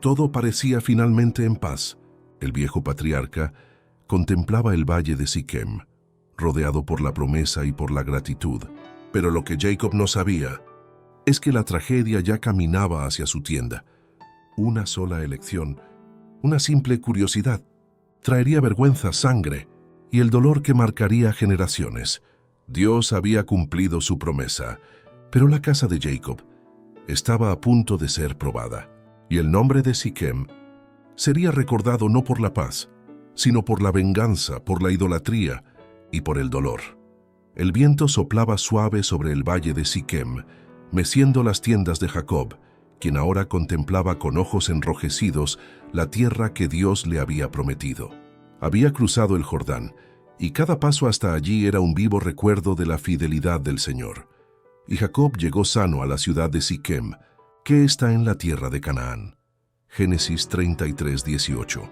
Todo parecía finalmente en paz. El viejo patriarca contemplaba el valle de Siquem, rodeado por la promesa y por la gratitud. Pero lo que Jacob no sabía es que la tragedia ya caminaba hacia su tienda. Una sola elección, una simple curiosidad, traería vergüenza, sangre y el dolor que marcaría generaciones. Dios había cumplido su promesa, pero la casa de Jacob estaba a punto de ser probada, y el nombre de Siquem sería recordado no por la paz, sino por la venganza, por la idolatría y por el dolor. El viento soplaba suave sobre el valle de Siquem, meciendo las tiendas de Jacob, quien ahora contemplaba con ojos enrojecidos la tierra que Dios le había prometido. Había cruzado el Jordán, y cada paso hasta allí era un vivo recuerdo de la fidelidad del Señor. Y Jacob llegó sano a la ciudad de Siquem, que está en la tierra de Canaán. Génesis 33:18.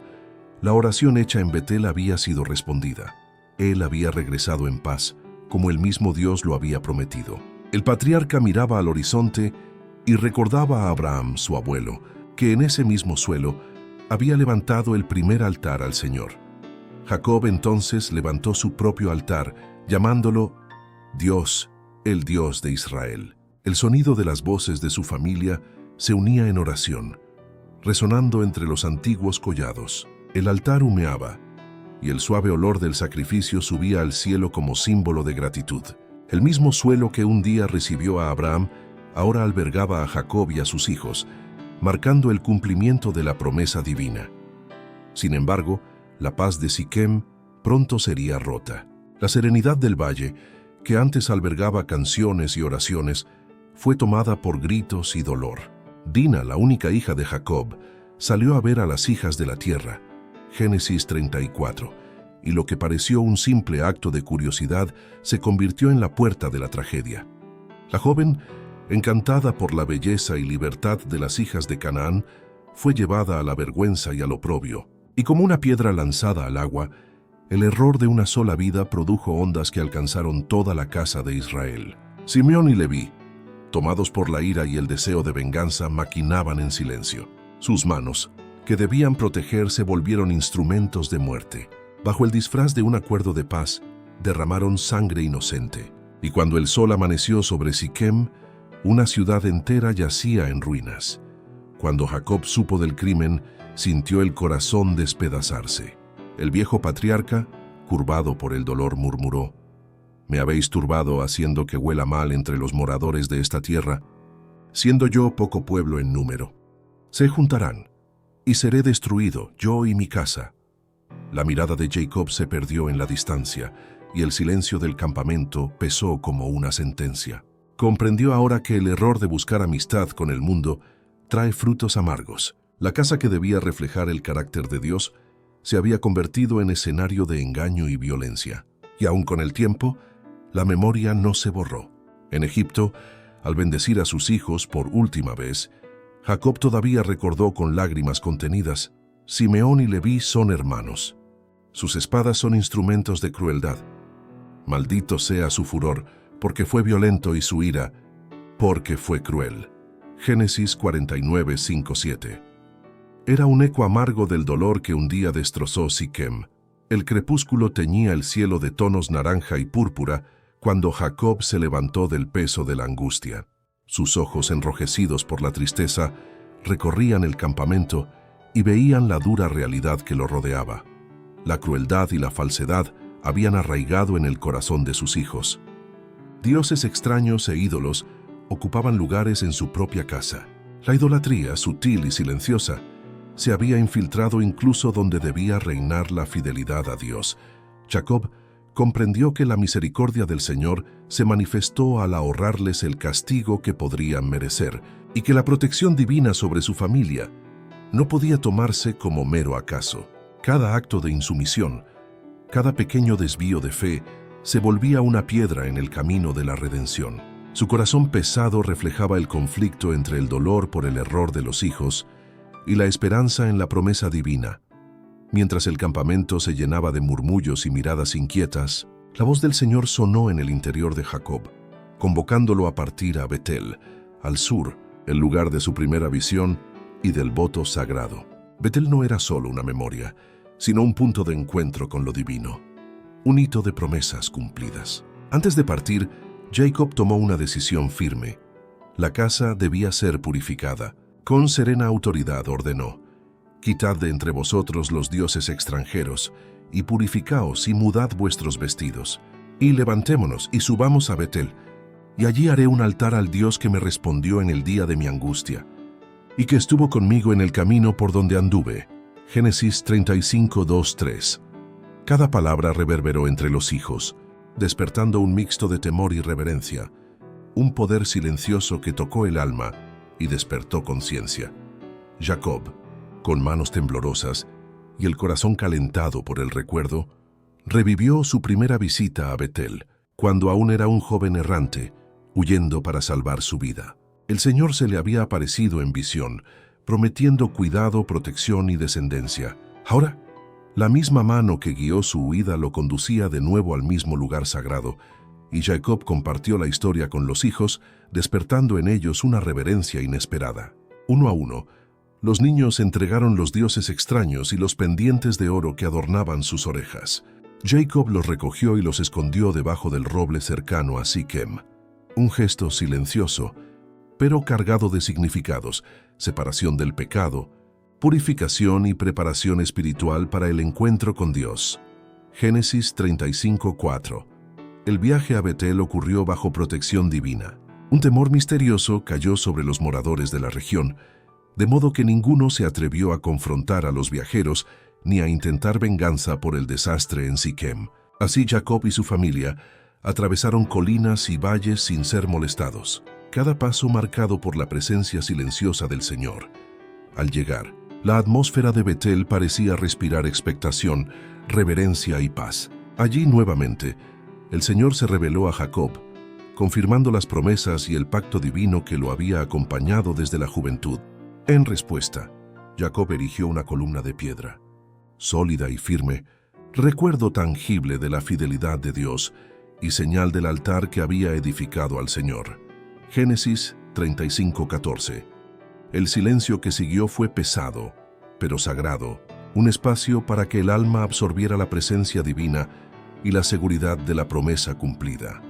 La oración hecha en Betel había sido respondida. Él había regresado en paz, como el mismo Dios lo había prometido. El patriarca miraba al horizonte y recordaba a Abraham, su abuelo, que en ese mismo suelo había levantado el primer altar al Señor. Jacob entonces levantó su propio altar, llamándolo Dios, el Dios de Israel. El sonido de las voces de su familia se unía en oración, resonando entre los antiguos collados. El altar humeaba, y el suave olor del sacrificio subía al cielo como símbolo de gratitud. El mismo suelo que un día recibió a Abraham, ahora albergaba a Jacob y a sus hijos, marcando el cumplimiento de la promesa divina. Sin embargo, la paz de Siquem pronto sería rota. La serenidad del valle, que antes albergaba canciones y oraciones, fue tomada por gritos y dolor. Dina, la única hija de Jacob, salió a ver a las hijas de la tierra. Génesis 34. Y lo que pareció un simple acto de curiosidad se convirtió en la puerta de la tragedia. La joven, encantada por la belleza y libertad de las hijas de Canaán, fue llevada a la vergüenza y al oprobio. Y como una piedra lanzada al agua, el error de una sola vida produjo ondas que alcanzaron toda la casa de Israel. Simeón y Leví, tomados por la ira y el deseo de venganza, maquinaban en silencio. Sus manos, que debían proteger, se volvieron instrumentos de muerte. Bajo el disfraz de un acuerdo de paz, derramaron sangre inocente. Y cuando el sol amaneció sobre Siquem, una ciudad entera yacía en ruinas. Cuando Jacob supo del crimen, sintió el corazón despedazarse. El viejo patriarca, curvado por el dolor, murmuró: «Me habéis turbado haciendo que huela mal entre los moradores de esta tierra, siendo yo poco pueblo en número. Se juntarán, y seré destruido, yo y mi casa». La mirada de Jacob se perdió en la distancia, y el silencio del campamento pesó como una sentencia. Comprendió ahora que el error de buscar amistad con el mundo trae frutos amargos. La casa que debía reflejar el carácter de Dios se había convertido en escenario de engaño y violencia. Y aun con el tiempo, la memoria no se borró. En Egipto, al bendecir a sus hijos por última vez, Jacob todavía recordó con lágrimas contenidas: Simeón y Leví son hermanos. Sus espadas son instrumentos de crueldad. Maldito sea su furor, porque fue violento, y su ira, porque fue cruel. Génesis 49, 5, 7. Era un eco amargo del dolor que un día destrozó Siquem. El crepúsculo teñía el cielo de tonos naranja y púrpura cuando Jacob se levantó del peso de la angustia. Sus ojos, enrojecidos por la tristeza, recorrían el campamento y veían la dura realidad que lo rodeaba. La crueldad y la falsedad habían arraigado en el corazón de sus hijos. Dioses extraños e ídolos ocupaban lugares en su propia casa. La idolatría, sutil y silenciosa, se había infiltrado incluso donde debía reinar la fidelidad a Dios. Jacob comprendió que la misericordia del Señor se manifestó al ahorrarles el castigo que podrían merecer, y que la protección divina sobre su familia no podía tomarse como mero acaso. Cada acto de insumisión, cada pequeño desvío de fe, se volvía una piedra en el camino de la redención. Su corazón pesado reflejaba el conflicto entre el dolor por el error de los hijos y la esperanza en la promesa divina. Mientras el campamento se llenaba de murmullos y miradas inquietas, la voz del Señor sonó en el interior de Jacob, convocándolo a partir a Betel, al sur, el lugar de su primera visión, y del voto sagrado. Betel no era solo una memoria, sino un punto de encuentro con lo divino, un hito de promesas cumplidas. Antes de partir, Jacob tomó una decisión firme. La casa debía ser purificada. Con serena autoridad ordenó: «Quitad de entre vosotros los dioses extranjeros, y purificaos y mudad vuestros vestidos. Y levantémonos y subamos a Betel, y allí haré un altar al Dios que me respondió en el día de mi angustia, y que estuvo conmigo en el camino por donde anduve». Génesis 35, 2, 3. Cada palabra reverberó entre los hijos, despertando un mixto de temor y reverencia, un poder silencioso que tocó el alma y despertó conciencia. Jacob, con manos temblorosas y el corazón calentado por el recuerdo, revivió su primera visita a Betel, cuando aún era un joven errante, huyendo para salvar su vida. El Señor se le había aparecido en visión, prometiendo cuidado, protección y descendencia. Ahora, la misma mano que guió su huida lo conducía de nuevo al mismo lugar sagrado, y Jacob compartió la historia con los hijos, despertando en ellos una reverencia inesperada. Uno a uno, los niños entregaron los dioses extraños y los pendientes de oro que adornaban sus orejas. Jacob los recogió y los escondió debajo del roble cercano a Siquem. Un gesto silencioso, pero cargado de significados: separación del pecado, purificación y preparación espiritual para el encuentro con Dios. Génesis 35, 4. El viaje a Betel ocurrió bajo protección divina. Un temor misterioso cayó sobre los moradores de la región, de modo que ninguno se atrevió a confrontar a los viajeros ni a intentar venganza por el desastre en Siquem. Así Jacob y su familia atravesaron colinas y valles sin ser molestados, cada paso marcado por la presencia silenciosa del Señor. Al llegar, la atmósfera de Betel parecía respirar expectación, reverencia y paz. Allí nuevamente, el Señor se reveló a Jacob, confirmando las promesas y el pacto divino que lo había acompañado desde la juventud. En respuesta, Jacob erigió una columna de piedra, sólida y firme, recuerdo tangible de la fidelidad de Dios y señal del altar que había edificado al Señor. Génesis 35, 14. El silencio que siguió fue pesado, pero sagrado, un espacio para que el alma absorbiera la presencia divina y la seguridad de la promesa cumplida.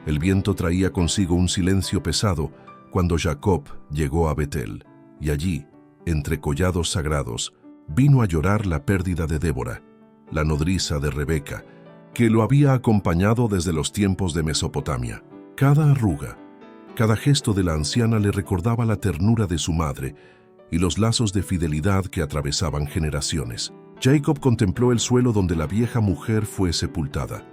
El viento traía consigo un silencio pesado cuando Jacob llegó a Betel, y allí, entre collados sagrados, vino a llorar la pérdida de Débora, la nodriza de Rebeca, que lo había acompañado desde los tiempos de Mesopotamia. Cada arruga, cada gesto de la anciana le recordaba la ternura de su madre y los lazos de fidelidad que atravesaban generaciones. Jacob contempló el suelo donde la vieja mujer fue sepultada,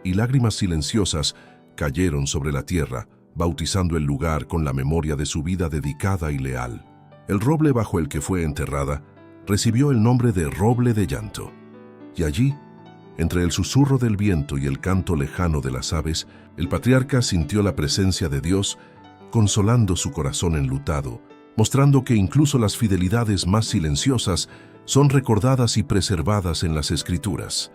y lágrimas silenciosas cayeron sobre la tierra, bautizando el lugar con la memoria de su vida dedicada y leal. El roble bajo el que fue enterrada recibió el nombre de roble de llanto, y allí, entre el susurro del viento y el canto lejano de las aves, el patriarca sintió la presencia de Dios, consolando su corazón enlutado, mostrando que incluso las fidelidades más silenciosas son recordadas y preservadas en las Escrituras.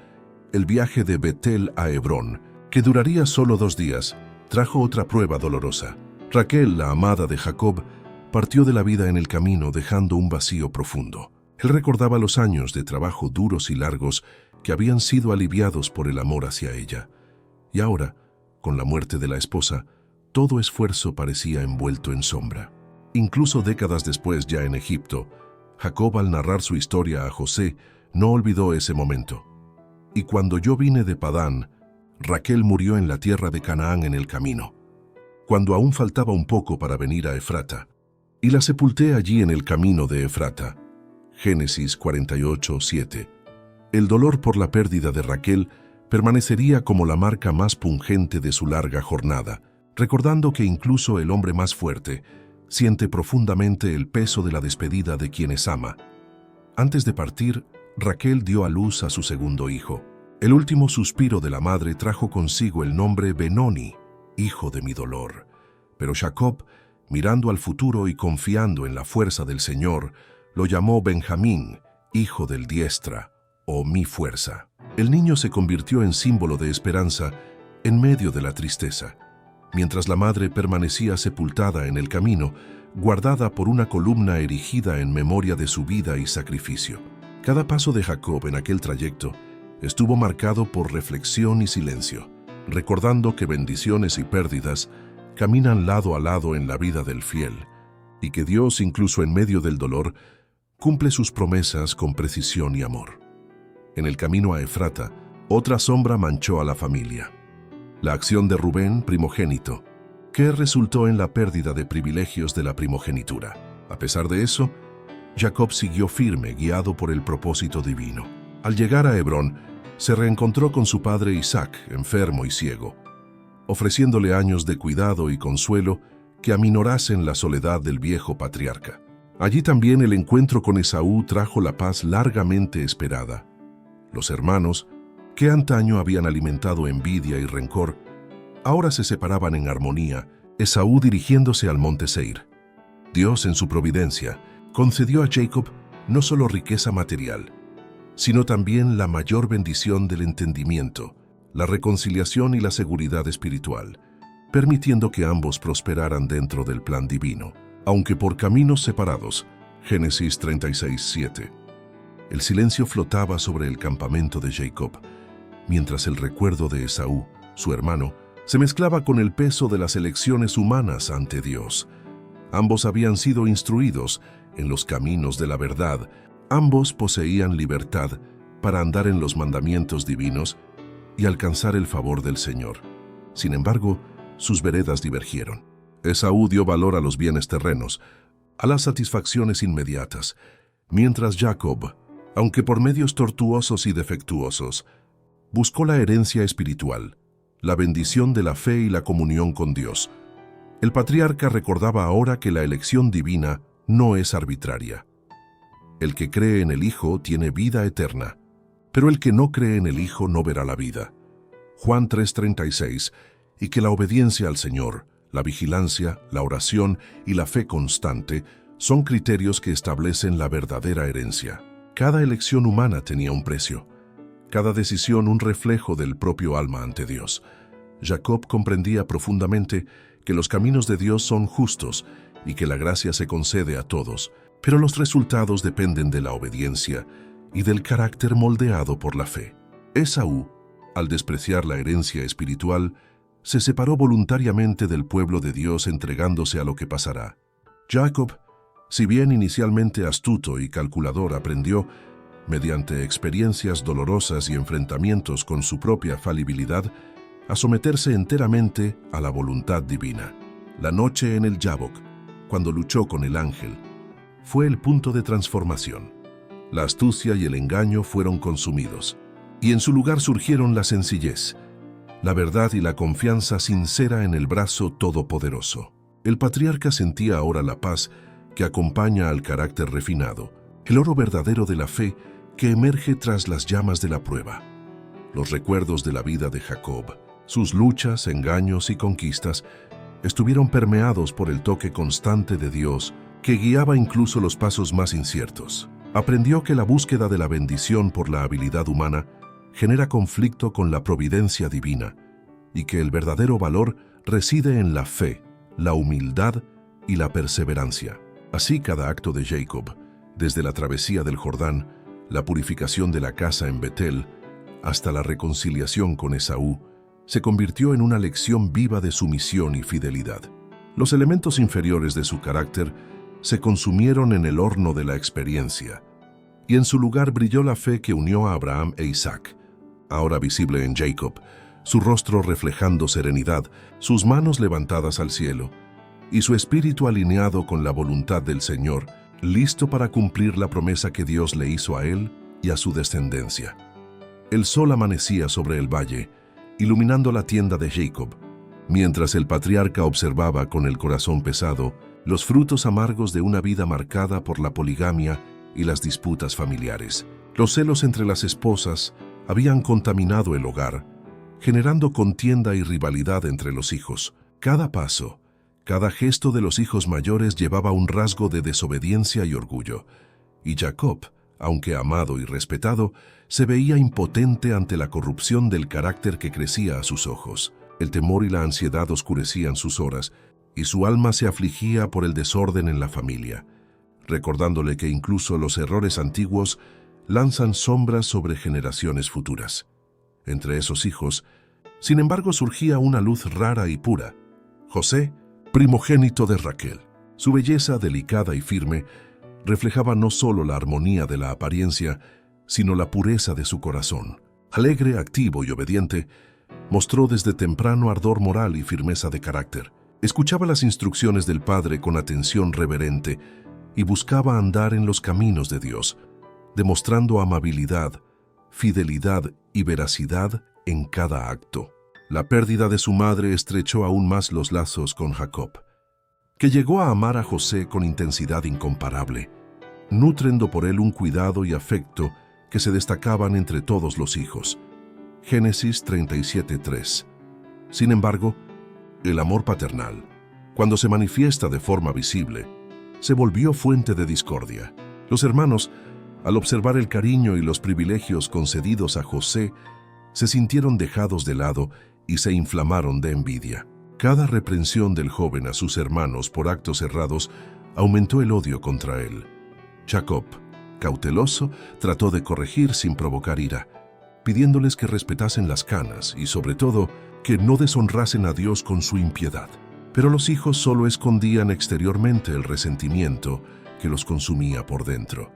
El viaje de Betel a Hebrón, que duraría solo 2 días, trajo otra prueba dolorosa. Raquel, la amada de Jacob, partió de la vida en el camino dejando un vacío profundo. Él recordaba los años de trabajo duros y largos que habían sido aliviados por el amor hacia ella. Y ahora, con la muerte de la esposa, todo esfuerzo parecía envuelto en sombra. Incluso décadas después, ya en Egipto, Jacob, al narrar su historia a José, no olvidó ese momento. Y cuando yo vine de Padán, Raquel murió en la tierra de Canaán en el camino, cuando aún faltaba un poco para venir a Efrata, y la sepulté allí en el camino de Efrata. Génesis 48, 7. El dolor por la pérdida de Raquel permanecería como la marca más pungente de su larga jornada, recordando que incluso el hombre más fuerte siente profundamente el peso de la despedida de quienes ama. Antes de partir, Raquel dio a luz a su segundo hijo. El último suspiro de la madre trajo consigo el nombre Benoni, hijo de mi dolor. Pero Jacob, mirando al futuro y confiando en la fuerza del Señor, lo llamó Benjamín, hijo del diestra, o mi fuerza. El niño se convirtió en símbolo de esperanza en medio de la tristeza. Mientras la madre permanecía sepultada en el camino, guardada por una columna erigida en memoria de su vida y sacrificio. Cada paso de Jacob en aquel trayecto estuvo marcado por reflexión y silencio, recordando que bendiciones y pérdidas caminan lado a lado en la vida del fiel, y que Dios, incluso en medio del dolor, cumple sus promesas con precisión y amor. En el camino a Efrata, otra sombra manchó a la familia. La acción de Rubén, primogénito, que resultó en la pérdida de privilegios de la primogenitura. A pesar de eso, Jacob siguió firme, guiado por el propósito divino. Al llegar a Hebrón, se reencontró con su padre Isaac, enfermo y ciego, ofreciéndole años de cuidado y consuelo que aminorasen la soledad del viejo patriarca. Allí también el encuentro con Esaú trajo la paz largamente esperada. Los hermanos, que antaño habían alimentado envidia y rencor, ahora se separaban en armonía, Esaú dirigiéndose al monte Seir. Dios, en su providencia, concedió a Jacob no solo riqueza material, sino también la mayor bendición del entendimiento, la reconciliación y la seguridad espiritual, permitiendo que ambos prosperaran dentro del plan divino, aunque por caminos separados. Génesis 36:7. El silencio flotaba sobre el campamento de Jacob, mientras el recuerdo de Esaú, su hermano, se mezclaba con el peso de las elecciones humanas ante Dios. Ambos habían sido instruidos en los caminos de la verdad, ambos poseían libertad para andar en los mandamientos divinos y alcanzar el favor del Señor. Sin embargo, sus veredas divergieron. Esaú dio valor a los bienes terrenos, a las satisfacciones inmediatas, mientras Jacob, aunque por medios tortuosos y defectuosos, buscó la herencia espiritual, la bendición de la fe y la comunión con Dios. El patriarca recordaba ahora que la elección divina no es arbitraria. El que cree en el Hijo tiene vida eterna, pero el que no cree en el Hijo no verá la vida. Juan 3:36, y que la obediencia al Señor, la vigilancia, la oración y la fe constante son criterios que establecen la verdadera herencia. Cada elección humana tenía un precio, cada decisión un reflejo del propio alma ante Dios. Jacob comprendía profundamente que los caminos de Dios son justos y que la gracia se concede a todos, pero los resultados dependen de la obediencia y del carácter moldeado por la fe. Esaú, al despreciar la herencia espiritual, se separó voluntariamente del pueblo de Dios entregándose a lo que pasará. Jacob, si bien inicialmente astuto y calculador, aprendió, mediante experiencias dolorosas y enfrentamientos con su propia falibilidad, a someterse enteramente a la voluntad divina. La noche en el Yabok, cuando luchó con el ángel, fue el punto de transformación. La astucia y el engaño fueron consumidos, y en su lugar surgieron la sencillez, la verdad y la confianza sincera en el brazo todopoderoso. El patriarca sentía ahora la paz que acompaña al carácter refinado, el oro verdadero de la fe que emerge tras las llamas de la prueba. Los recuerdos de la vida de Jacob, sus luchas, engaños y conquistas, estuvieron permeados por el toque constante de Dios que guiaba incluso los pasos más inciertos. Aprendió que la búsqueda de la bendición por la habilidad humana genera conflicto con la providencia divina y que el verdadero valor reside en la fe, la humildad y la perseverancia. Así cada acto de Jacob, desde la travesía del Jordán, la purificación de la casa en Betel, hasta la reconciliación con Esaú, se convirtió en una lección viva de sumisión y fidelidad. Los elementos inferiores de su carácter se consumieron en el horno de la experiencia, y en su lugar brilló la fe que unió a Abraham e Isaac, ahora visible en Jacob, su rostro reflejando serenidad, sus manos levantadas al cielo, y su espíritu alineado con la voluntad del Señor, listo para cumplir la promesa que Dios le hizo a él y a su descendencia. El sol amanecía sobre el valle, iluminando la tienda de Jacob, mientras el patriarca observaba con el corazón pesado los frutos amargos de una vida marcada por la poligamia y las disputas familiares. Los celos entre las esposas habían contaminado el hogar, generando contienda y rivalidad entre los hijos. Cada paso, cada gesto de los hijos mayores llevaba un rasgo de desobediencia y orgullo, y Jacob, aunque amado y respetado, se veía impotente ante la corrupción del carácter que crecía a sus ojos. El temor y la ansiedad oscurecían sus horas, y su alma se afligía por el desorden en la familia, recordándole que incluso los errores antiguos lanzan sombras sobre generaciones futuras. Entre esos hijos, sin embargo, surgía una luz rara y pura: José, primogénito de Raquel. Su belleza delicada y firme reflejaba no solo la armonía de la apariencia, sino la pureza de su corazón. Alegre, activo y obediente, mostró desde temprano ardor moral y firmeza de carácter. Escuchaba las instrucciones del Padre con atención reverente y buscaba andar en los caminos de Dios, demostrando amabilidad, fidelidad y veracidad en cada acto. La pérdida de su madre estrechó aún más los lazos con Jacob, que llegó a amar a José con intensidad incomparable, nutriendo por él un cuidado y afecto que se destacaban entre todos los hijos. Génesis 37:3. Sin embargo, el amor paternal, cuando se manifiesta de forma visible, se volvió fuente de discordia. Los hermanos, al observar el cariño y los privilegios concedidos a José, se sintieron dejados de lado y se inflamaron de envidia. Cada reprensión del joven a sus hermanos por actos errados aumentó el odio contra él. Jacob, cauteloso, trató de corregir sin provocar ira, pidiéndoles que respetasen las canas y, sobre todo, que no deshonrasen a Dios con su impiedad. Pero los hijos solo escondían exteriormente el resentimiento que los consumía por dentro.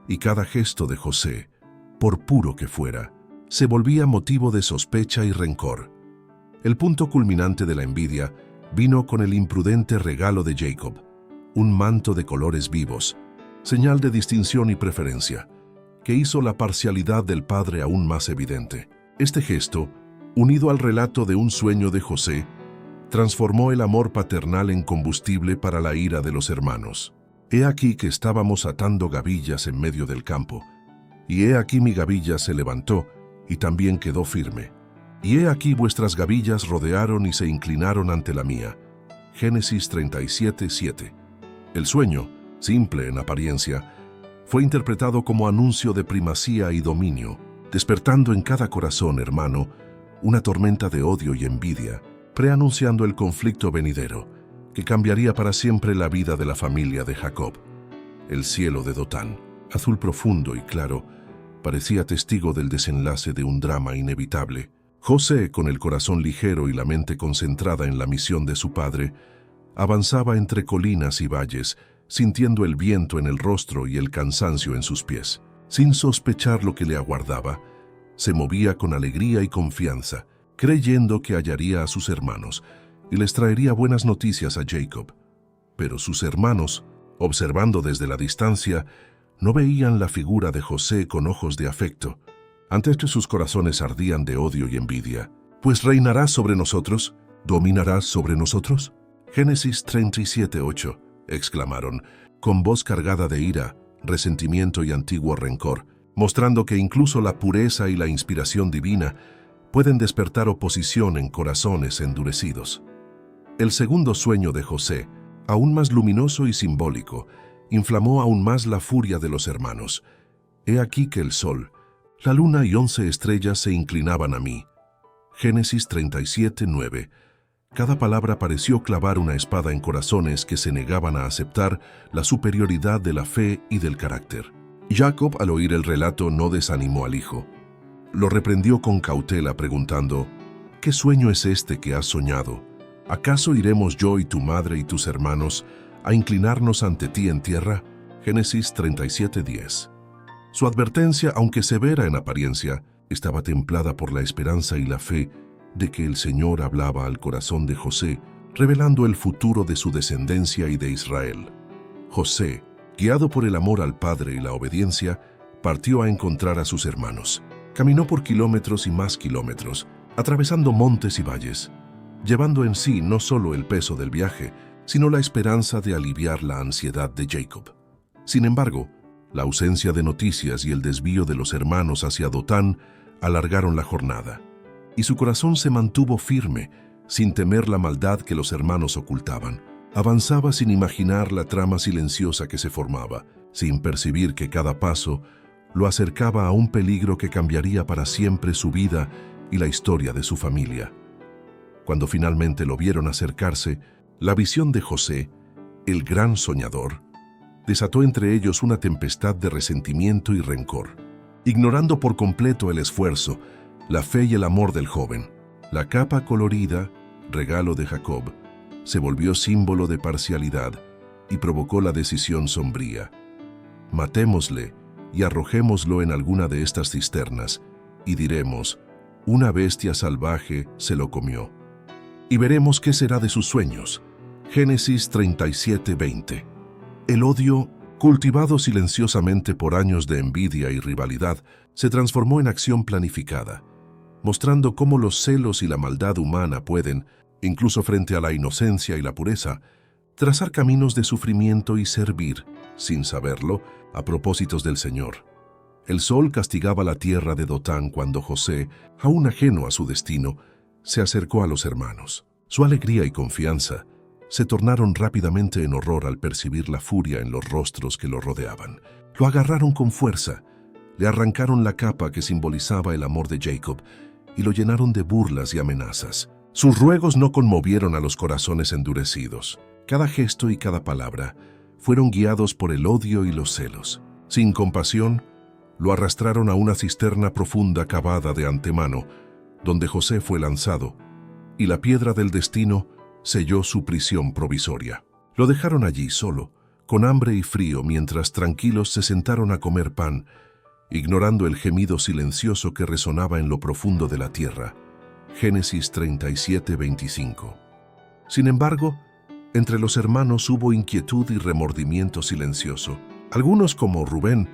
Y cada gesto de José, por puro que fuera, se volvía motivo de sospecha y rencor. El punto culminante de la envidia vino con el imprudente regalo de Jacob, un manto de colores vivos, señal de distinción y preferencia, que hizo la parcialidad del padre aún más evidente. Este gesto, unido al relato de un sueño de José, transformó el amor paternal en combustible para la ira de los hermanos. He aquí que estábamos atando gavillas en medio del campo, y he aquí mi gavilla se levantó y también quedó firme. Y he aquí vuestras gavillas rodearon y se inclinaron ante la mía. Génesis 37:7. El sueño, simple en apariencia, fue interpretado como anuncio de primacía y dominio, despertando en cada corazón hermano una tormenta de odio y envidia, preanunciando el conflicto venidero, que cambiaría para siempre la vida de la familia de Jacob. El cielo de Dotán, azul profundo y claro, parecía testigo del desenlace de un drama inevitable. José, con el corazón ligero y la mente concentrada en la misión de su padre, avanzaba entre colinas y valles, sintiendo el viento en el rostro y el cansancio en sus pies. Sin sospechar lo que le aguardaba, se movía con alegría y confianza, creyendo que hallaría a sus hermanos y les traería buenas noticias a Jacob. Pero sus hermanos, observando desde la distancia, no veían la figura de José con ojos de afecto. Antes que sus corazones ardían de odio y envidia. ¿Pues reinarás sobre nosotros? ¿Dominarás sobre nosotros? Génesis 37:8, exclamaron, con voz cargada de ira, resentimiento y antiguo rencor, mostrando que incluso la pureza y la inspiración divina pueden despertar oposición en corazones endurecidos. El segundo sueño de José, aún más luminoso y simbólico, inflamó aún más la furia de los hermanos. He aquí que el sol, la luna y 11 estrellas se inclinaban a mí. Génesis 37:9. Cada palabra pareció clavar una espada en corazones que se negaban a aceptar la superioridad de la fe y del carácter. Jacob, al oír el relato, no desanimó al hijo. Lo reprendió con cautela, preguntando: ¿qué sueño es este que has soñado? ¿Acaso iremos yo y tu madre y tus hermanos a inclinarnos ante ti en tierra? Génesis 37:10. Su advertencia, aunque severa en apariencia, estaba templada por la esperanza y la fe de que el Señor hablaba al corazón de José, revelando el futuro de su descendencia y de Israel. José, guiado por el amor al Padre y la obediencia, partió a encontrar a sus hermanos. Caminó por kilómetros y más kilómetros, atravesando montes y valles, llevando en sí no solo el peso del viaje, sino la esperanza de aliviar la ansiedad de Jacob. Sin embargo, la ausencia de noticias y el desvío de los hermanos hacia Dotán alargaron la jornada, y su corazón se mantuvo firme, sin temer la maldad que los hermanos ocultaban. Avanzaba sin imaginar la trama silenciosa que se formaba, sin percibir que cada paso lo acercaba a un peligro que cambiaría para siempre su vida y la historia de su familia. Cuando finalmente lo vieron acercarse, La visión de José, el gran soñador, desató entre ellos una tempestad de resentimiento y rencor. Ignorando por completo el esfuerzo, la fe y el amor del joven, la capa colorida, regalo de Jacob, se volvió símbolo de parcialidad y provocó la decisión sombría. Matémosle y arrojémoslo en alguna de estas cisternas, y diremos, una bestia salvaje se lo comió. Y veremos qué será de sus sueños. Génesis 37:20. El odio, cultivado silenciosamente por años de envidia y rivalidad, se transformó en acción planificada, mostrando cómo los celos y la maldad humana pueden, incluso frente a la inocencia y la pureza, trazar caminos de sufrimiento y servir, sin saberlo, a propósitos del Señor. El sol castigaba la tierra de Dotán cuando José, aún ajeno a su destino, se acercó a los hermanos. Su alegría y confianza se tornaron rápidamente en horror al percibir la furia en los rostros que lo rodeaban. Lo agarraron con fuerza, le arrancaron la capa que simbolizaba el amor de Jacob y lo llenaron de burlas y amenazas. Sus ruegos no conmovieron a los corazones endurecidos. Cada gesto y cada palabra fueron guiados por el odio y los celos. Sin compasión, lo arrastraron a una cisterna profunda cavada de antemano, donde José fue lanzado, y la piedra del destino selló su prisión provisoria. Lo dejaron allí solo, con hambre y frío, mientras tranquilos se sentaron a comer pan, ignorando el gemido silencioso que resonaba en lo profundo de la tierra. Génesis 37:25. Sin embargo, entre los hermanos hubo inquietud y remordimiento silencioso. Algunos, como Rubén,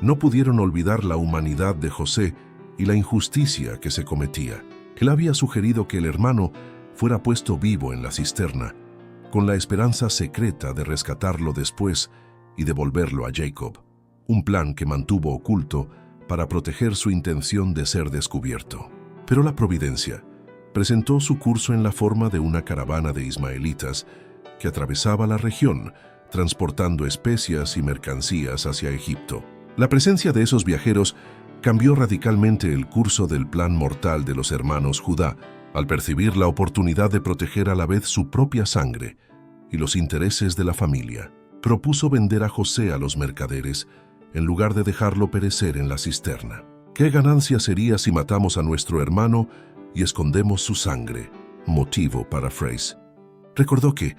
no pudieron olvidar la humanidad de José y la injusticia que se cometía. Él había sugerido que el hermano fuera puesto vivo en la cisterna, con la esperanza secreta de rescatarlo después y devolverlo a Jacob, un plan que mantuvo oculto para proteger su intención de ser descubierto. Pero la providencia presentó su curso en la forma de una caravana de ismaelitas que atravesaba la región, transportando especias y mercancías hacia Egipto. La presencia de esos viajeros cambió radicalmente el curso del plan mortal de los hermanos Judá, al percibir la oportunidad de proteger a la vez su propia sangre y los intereses de la familia. Propuso vender a José a los mercaderes, en lugar de dejarlo perecer en la cisterna. ¿Qué ganancia sería si matamos a nuestro hermano y escondemos su sangre? Motivo para Fraze. Recordó que,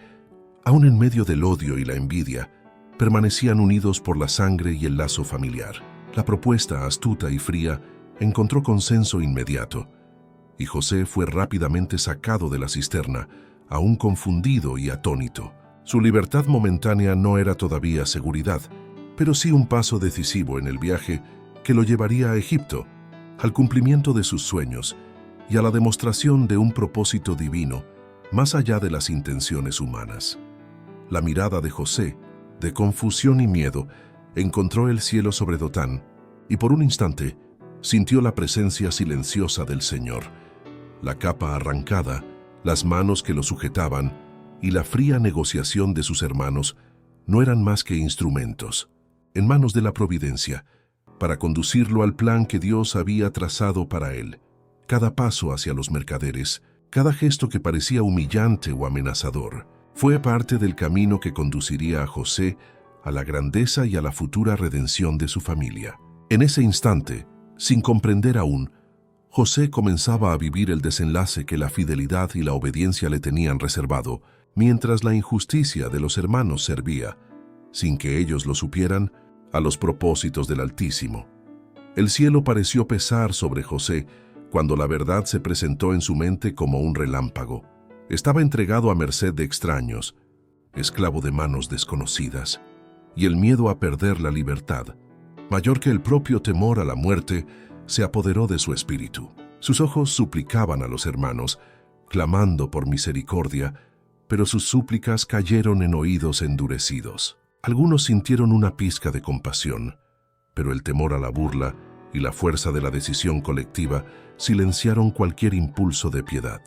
aun en medio del odio y la envidia, permanecían unidos por la sangre y el lazo familiar. La propuesta, astuta y fría, encontró consenso inmediato, y José fue rápidamente sacado de la cisterna, aún confundido y atónito. Su libertad momentánea no era todavía seguridad, pero sí un paso decisivo en el viaje que lo llevaría a Egipto, al cumplimiento de sus sueños y a la demostración de un propósito divino, más allá de las intenciones humanas. La mirada de José, de confusión y miedo, encontró el cielo sobre Dotán, y por un instante sintió la presencia silenciosa del Señor. La capa arrancada, las manos que lo sujetaban y la fría negociación de sus hermanos no eran más que instrumentos, en manos de la providencia, para conducirlo al plan que Dios había trazado para él. Cada paso hacia los mercaderes, cada gesto que parecía humillante o amenazador, fue parte del camino que conduciría a José a la grandeza y a la futura redención de su familia. En ese instante, sin comprender aún, José comenzaba a vivir el desenlace que la fidelidad y la obediencia le tenían reservado, mientras la injusticia de los hermanos servía, sin que ellos lo supieran, a los propósitos del Altísimo. El cielo pareció pesar sobre José cuando la verdad se presentó en su mente como un relámpago. Estaba entregado a merced de extraños, esclavo de manos desconocidas, y el miedo a perder la libertad, mayor que el propio temor a la muerte, se apoderó de su espíritu. Sus ojos suplicaban a los hermanos, clamando por misericordia, pero sus súplicas cayeron en oídos endurecidos. Algunos sintieron una pizca de compasión, pero el temor a la burla y la fuerza de la decisión colectiva silenciaron cualquier impulso de piedad.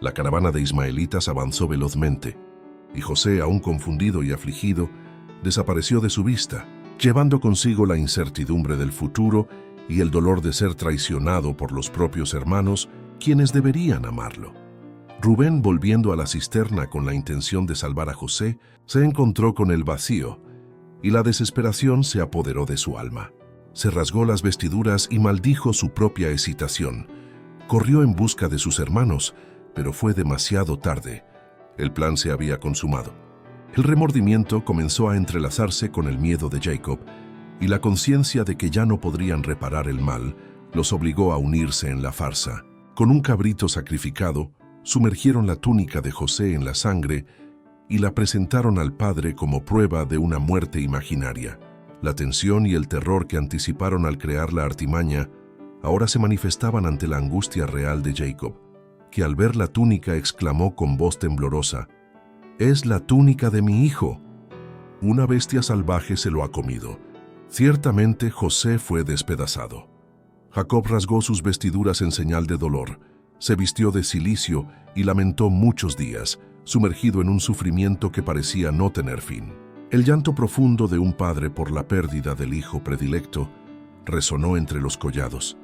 La caravana de ismaelitas avanzó velozmente, y José, aún confundido y afligido, desapareció de su vista, llevando consigo la incertidumbre del futuro y el dolor de ser traicionado por los propios hermanos, quienes deberían amarlo. Rubén, volviendo a la cisterna con la intención de salvar a José, se encontró con el vacío, y la desesperación se apoderó de su alma. Se rasgó las vestiduras y maldijo su propia hesitación. Corrió en busca de sus hermanos, pero fue demasiado tarde. El plan se había consumado. El remordimiento comenzó a entrelazarse con el miedo de Jacob, y la conciencia de que ya no podrían reparar el mal los obligó a unirse en la farsa. Con un cabrito sacrificado, sumergieron la túnica de José en la sangre y la presentaron al padre como prueba de una muerte imaginaria. La tensión y el terror que anticiparon al crear la artimaña ahora se manifestaban ante la angustia real de Jacob, que al ver la túnica exclamó con voz temblorosa: «¡Es la túnica de mi hijo! Una bestia salvaje se lo ha comido». Ciertamente José fue despedazado. Jacob rasgó sus vestiduras en señal de dolor, se vistió de cilicio y lamentó muchos días, sumergido en un sufrimiento que parecía no tener fin. El llanto profundo de un padre por la pérdida del hijo predilecto resonó entre los collados,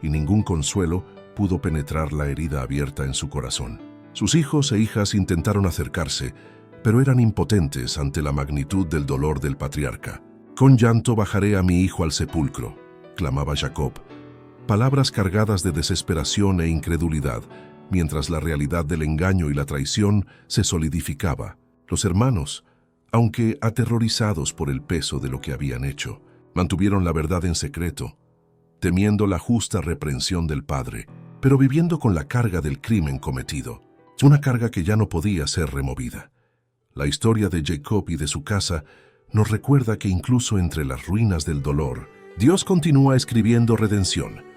y ningún consuelo pudo penetrar la herida abierta en su corazón. Sus hijos e hijas intentaron acercarse, pero eran impotentes ante la magnitud del dolor del patriarca. «Con llanto bajaré a mi hijo al sepulcro», clamaba Jacob, palabras cargadas de desesperación e incredulidad, mientras la realidad del engaño y la traición se solidificaba. Los hermanos, aunque aterrorizados por el peso de lo que habían hecho, mantuvieron la verdad en secreto, temiendo la justa reprensión del padre, pero viviendo con la carga del crimen cometido, una carga que ya no podía ser removida. La historia de Jacob y de su casa nos recuerda que incluso entre las ruinas del dolor, Dios continúa escribiendo redención.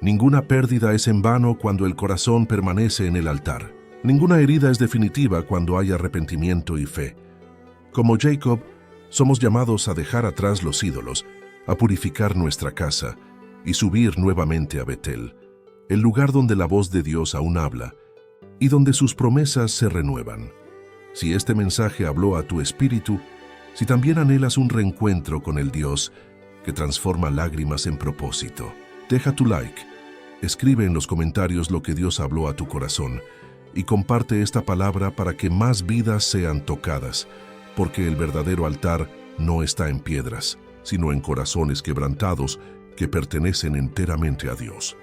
Ninguna pérdida es en vano cuando el corazón permanece en el altar. Ninguna herida es definitiva cuando hay arrepentimiento y fe. Como Jacob, somos llamados a dejar atrás los ídolos, a purificar nuestra casa y subir nuevamente a Betel, el lugar donde la voz de Dios aún habla y donde sus promesas se renuevan. Si este mensaje habló a tu espíritu, si también anhelas un reencuentro con el Dios que transforma lágrimas en propósito, deja tu like, escribe en los comentarios lo que Dios habló a tu corazón y comparte esta palabra para que más vidas sean tocadas, porque el verdadero altar no está en piedras, sino en corazones quebrantados que pertenecen enteramente a Dios.